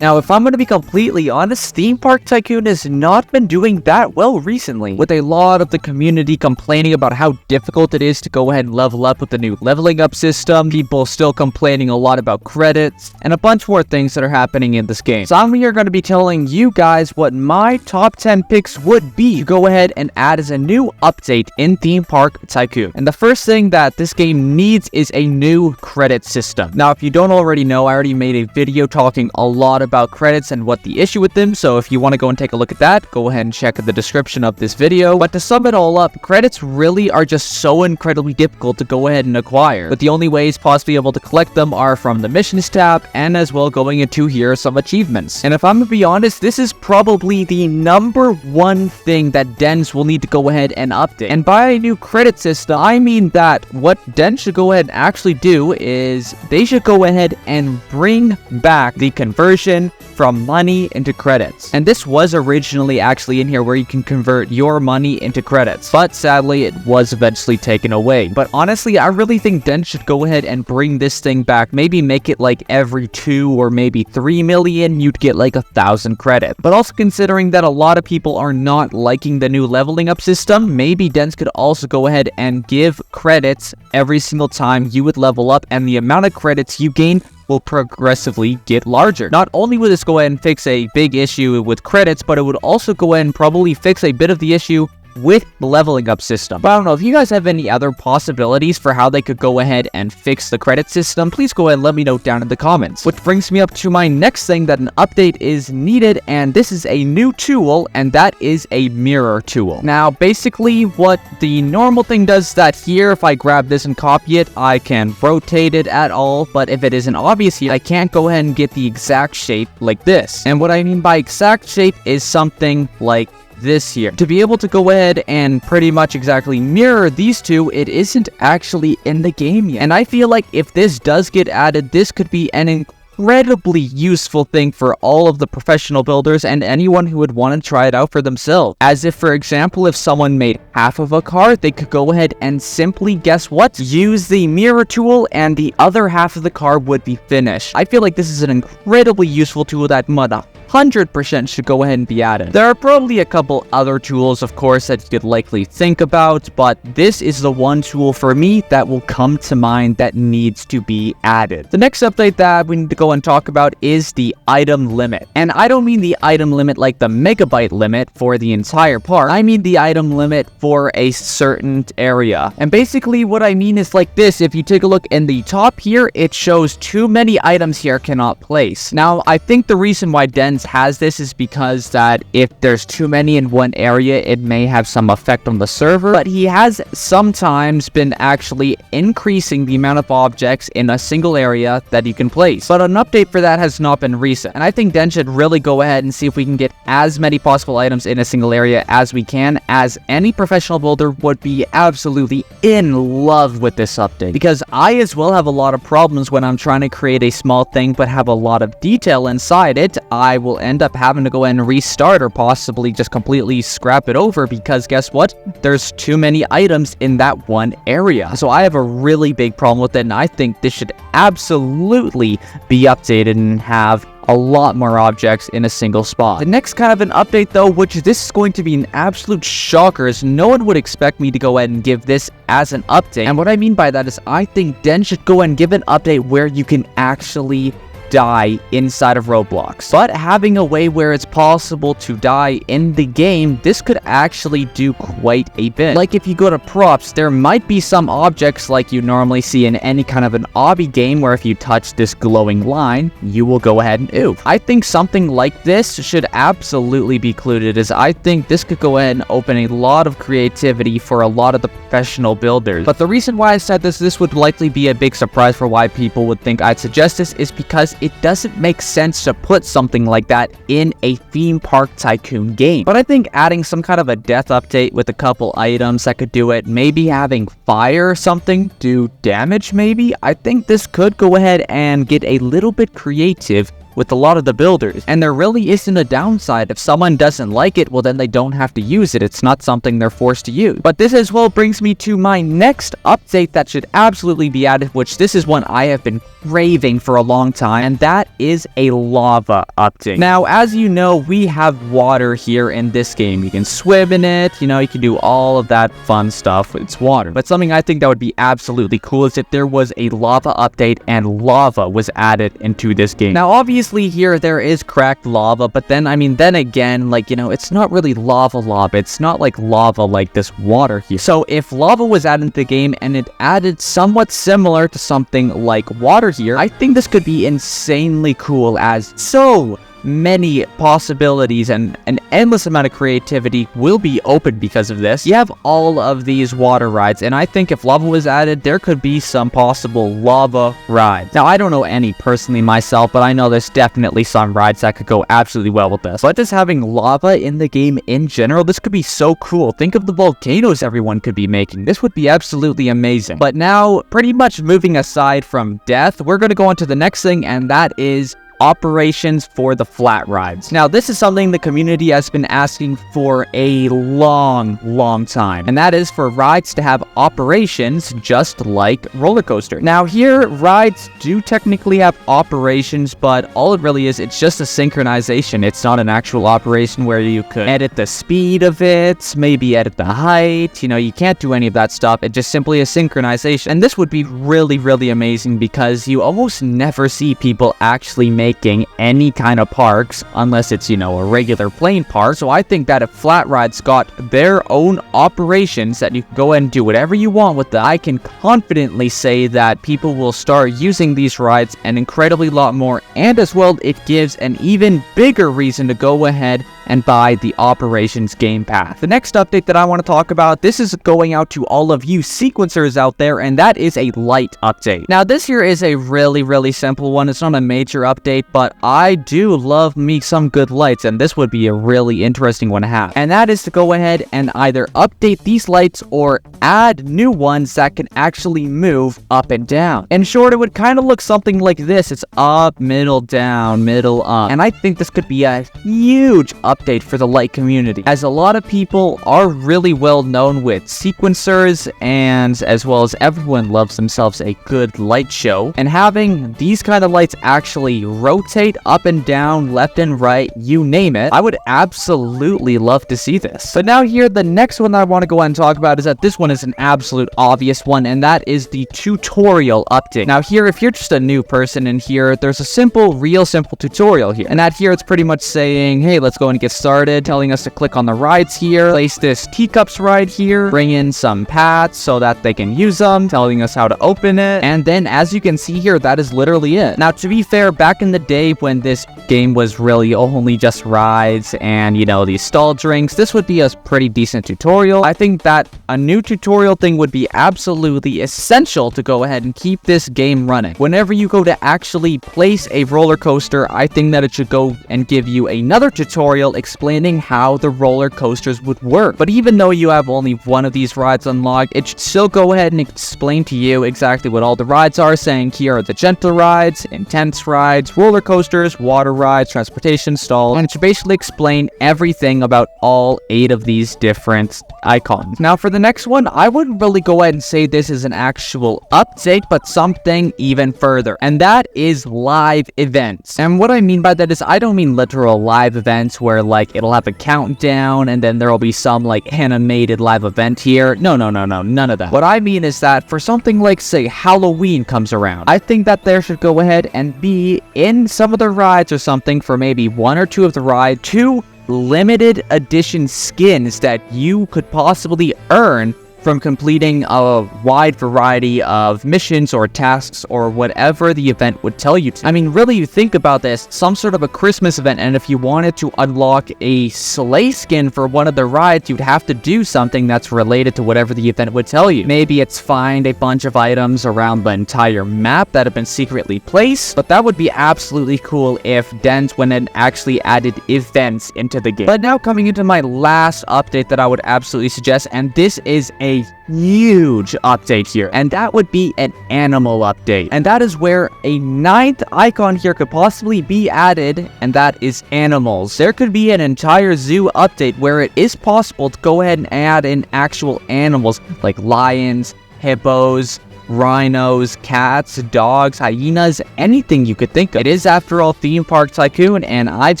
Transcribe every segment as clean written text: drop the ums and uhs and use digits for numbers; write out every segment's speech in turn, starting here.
Now, if I'm going to be completely honest, Theme Park Tycoon has not been doing that well recently, with a lot of the community complaining about how difficult it is to go ahead and level up with the new leveling up system, people still complaining a lot about credits, and a bunch more things that are happening in this game. So I'm here going to be telling you guys what my top 10 picks would be to go ahead and add as a new update in Theme Park Tycoon. And the first thing that this game needs is a new credit system. Now, if you don't already know, I already made a video talking a lot about credits and what the issue with them, so if you want to go and take a look at that, go ahead and check the description of this video. But to sum it all up, credits really are just so incredibly difficult to go ahead and acquire, but the only ways possibly able to collect them are from the missions tab, and as well going into here some achievements. And if I'm gonna be honest, this is probably the number one thing that Dens will need to go ahead and update. And by a new credit system, I mean that what Dens should go ahead and actually do is they should go ahead and bring back the conversion from money into credits. And this was originally actually in here where you can convert your money into credits, but sadly it was eventually taken away. But honestly, I really think Dens should go ahead and bring this thing back. Maybe make it like every 2 or maybe 3 million, you'd get like 1,000 credit. But also considering that a lot of people are not liking the new leveling up system, maybe Dens could also go ahead and give credits every single time you would level up, and the amount of credits you gain will progressively get larger. Not only would this go ahead and fix a big issue with credits, but it would also go ahead and probably fix a bit of the issue with the leveling up system. But I don't know, if you guys have any other possibilities for how they could go ahead and fix the credit system, please go ahead and let me know down in the comments. Which brings me up to my next thing that an update is needed, and this is a new tool, and that is a mirror tool. Now, basically what the normal thing does is that here, if I grab this and copy it, I can rotate it at all, but if it isn't obvious here, I can't go ahead and get the exact shape like this. And what I mean by exact shape is something like this here. To be able to go ahead and pretty much exactly mirror these two, it isn't actually in the game yet. And I feel like if this does get added, this could be an incredibly useful thing for all of the professional builders and anyone who would want to try it out for themselves. As if, for example, if someone made half of a car, they could go ahead and simply, guess what? Use the mirror tool and the other half of the car would be finished. I feel like this is an incredibly useful tool that 100% should go ahead and be added. There are probably a couple other tools, of course, that you could likely think about, but this is the one tool for me that will come to mind that needs to be added. The next update that we need to go and talk about is the item limit. And I don't mean the item limit like the megabyte limit for the entire park. I mean the item limit for a certain area. And basically what I mean is like this. If you take a look in the top here, it shows too many items here cannot place. Now, I think the reason why Dens has this is because that if there's too many in one area, it may have some effect on the server, but he has sometimes been actually increasing the amount of objects in a single area that you can place. But an update for that has not been recent, and I think Dens should really go ahead and see if we can get as many possible items in a single area as we can, as any professional builder would be absolutely in love with this update, because I as well have a lot of problems when I'm trying to create a small thing but have a lot of detail inside it. I will end up having to go ahead and restart or possibly just completely scrap it over, because guess what? There's too many items in that one area. So I have a really big problem with it, and I think this should absolutely be updated and have a lot more objects in a single spot. The next kind of an update though, which this is going to be an absolute shocker, as no one would expect me to go ahead and give this as an update. And what I mean by that is I think Dens should go ahead and give an update where you can actually die inside of Roblox. But having a way where it's possible to die in the game, this could actually do quite a bit. Like if you go to props, there might be some objects like you normally see in any kind of an obby game where if you touch this glowing line, you will go ahead and oof. I think something like this should absolutely be included, as I think this could go ahead and open a lot of creativity for a lot of the professional builders. But the reason why I said this would likely be a big surprise for why people would think I'd suggest this, is because it doesn't make sense to put something like that in a Theme Park Tycoon game. But I think adding some kind of a death update with a couple items that could do it, maybe having fire or something do damage maybe, I think this could go ahead and get a little bit creative with a lot of the builders. And there really isn't a downside. If someone doesn't like it, well then they don't have to use it. It's not something they're forced to use. But this as well brings me to my next update that should absolutely be added, which this is one I have been craving for a long time, and that is a lava update. Now, as you know, we have water here in this game. You can swim in it, you know, you can do all of that fun stuff with its water. But something I think that would be absolutely cool is if there was a lava update and lava was added into this game. Now, obviously here there is cracked lava, but then, I mean, then again, like, you know, it's not really lava. It's not like lava like this water here. So if lava was added into the game and it added somewhat similar to something like water here, I think this could be insanely cool, as so many possibilities and an endless amount of creativity will be open because of this. You have all of these water rides, and I think if lava was added, there could be some possible lava rides. Now, I don't know any personally myself, but I know there's definitely some rides that could go absolutely well with this. But just having lava in the game in general, this could be so cool. Think of the volcanoes everyone could be making. This would be absolutely amazing. But now, pretty much moving aside from death, we're going to go on to the next thing, and that is operations for the flat rides. Now, this is something the community has been asking for a long time, and that is for rides to have operations just like roller coaster. Now, here, rides do technically have operations, but all it really is, it's just a synchronization. It's not an actual operation where you could edit the speed of it, maybe edit the height, you know, you can't do any of that stuff. It's just simply a synchronization, and this would be really amazing because you almost never see people actually making any kind of parks unless it's, you know, a regular plain park. So I think that if flat rides got their own operations that you can go ahead and do whatever you want with them, I can confidently say that people will start using these rides an incredibly lot more, and as well, it gives an even bigger reason to go ahead and buy the Operations Game Pass. The next update that I want to talk about, this is going out to all of you sequencers out there, and that is a light update. Now, this here is a really simple one. It's not a major update, but I do love me some good lights, and this would be a really interesting one to have. And that is to go ahead and either update these lights or add new ones that can actually move up and down. In short, it would kind of look something like this. It's up, middle, down, middle, up. And I think this could be a huge update for the light community, as a lot of people are really well known with sequencers, and as well as everyone loves themselves a good light show, and having these kind of lights actually rotate up and down, left and right, you name it, I would absolutely love to see this. But now here, the next one that I want to go ahead and talk about is that this one is an absolute obvious one, and that is the tutorial update. Now here, if you're just a new person in here, there's a real simple tutorial here, and that here, it's pretty much saying, hey, let's go and get started, telling us to click on the rides here, place this teacups ride here, bring in some paths so that they can use them, telling us how to open it, and then as you can see here, that is literally it. Now, to be fair, back in the day when this game was really only just rides and, you know, these stall drinks, this would be a pretty decent tutorial. I think that a new tutorial thing would be absolutely essential to go ahead and keep this game running. Whenever you go to actually place a roller coaster, I think that it should go and give you another tutorial explaining how the roller coasters would work. But even though you have only one of these rides unlocked, it should still go ahead and explain to you exactly what all the rides are, saying here are the gentle rides, intense rides, roller coasters, water rides, transportation stalls, and it should basically explain everything about all 8 of these different icons. Now for the next one, I wouldn't really go ahead and say this is an actual update, but something even further, and that is live events. And what I mean by that is, I don't mean literal live events where like it'll have a countdown and then there'll be some like animated live event here. No, none of that. What I mean is that for something like, say, Halloween comes around, I think that there should go ahead and be in some of the rides or something, for maybe 1 or 2 of the rides, 2 limited edition skins that you could possibly earn from completing a wide variety of missions or tasks or whatever the event would tell you to. I mean, really, you think about this, some sort of a Christmas event, and if you wanted to unlock a sleigh skin for one of the rides, you'd have to do something that's related to whatever the event would tell you. Maybe it's find a bunch of items around the entire map that have been secretly placed, but that would be absolutely cool if Dent went and actually added events into the game. But now coming into my last update that I would absolutely suggest, and this is a a huge update here, and that would be an animal update. And that is where a 9th icon here could possibly be added, and that is animals. There could be an entire zoo update where it is possible to go ahead and add in actual animals like lions, hippos, rhinos, cats, dogs, hyenas, anything you could think of. It is, after all, Theme Park Tycoon, and I've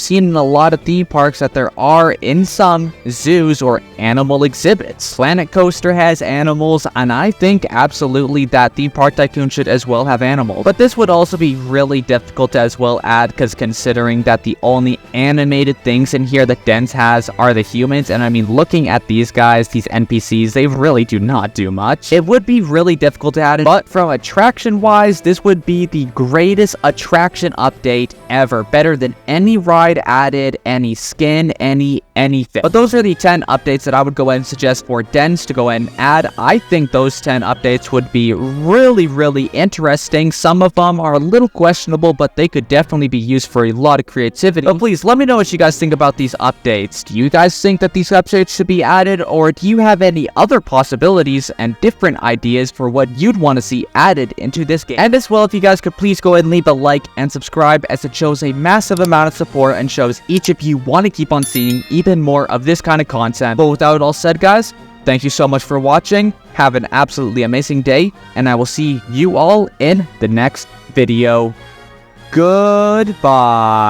seen in a lot of theme parks that there are, in some zoos or animal exhibits. Planet Coaster has animals, and I think absolutely that Theme Park Tycoon should as well have animals. But this would also be really difficult to as well add, because considering that the only animated things in here that Dens has are the humans, and I mean, looking at these guys, these NPCs, they really do not do much. It would be really difficult to add, but from attraction-wise, this would be the greatest attraction update ever. Better than any ride added, any skin, anything. But those are the 10 updates that I would go ahead and suggest for Dens to go ahead and add. I think those 10 updates would be really interesting. Some of them are a little questionable, but they could definitely be used for a lot of creativity. But please, let me know what you guys think about these updates. Do you guys think that these updates should be added, or do you have any other possibilities and different ideas for what you'd want to see added into this game? And as well, if you guys could please go ahead and leave a like and subscribe, as it shows a massive amount of support and shows each of you want to keep on seeing even more of this kind of content. But without it all said, guys, thank you so much for watching. Have an absolutely amazing day, and I will see you all in the next video. Goodbye.